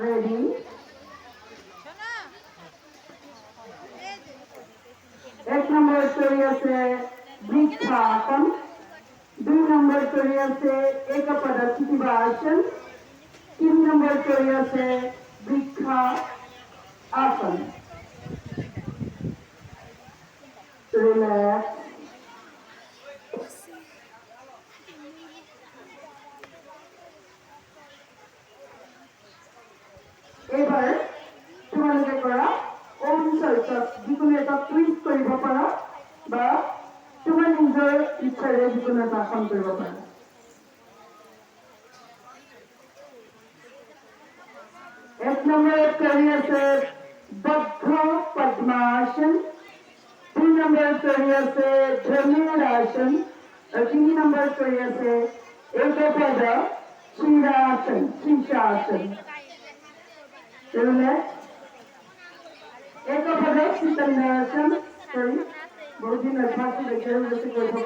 Ready. এক নম্বর তৈরি আছে বৃক্ষাসন, 2 নম্বর তৈরি আছে একপদ স্থিতিবাসন, 3 নম্বর তৈরি আছে বৃক্ষা আসন। রিল্যাক্স। এবার তোমালোকে কৰা অনুচৰ যিকোনো এটা টুইষ্ট কৰিব পাৰা বা তোমাৰ নিজৰ ইচ্ছাৰে যিকোনো এটা আসন কৰিব পাৰা। এক নম্বরে তৈরি আছে বদ্ধ পদ্মাসন, 2 নম্বরে তৈরি আছে ধনুরাসন, আর 3 নম্বরে তৈরি আছে একপদ শীর্ষাসন শীর্ষাসন। তাহলে একপদ শীতান্যাসন, সরি বহুদিন অভ্যাস রেখে গেছে করবো।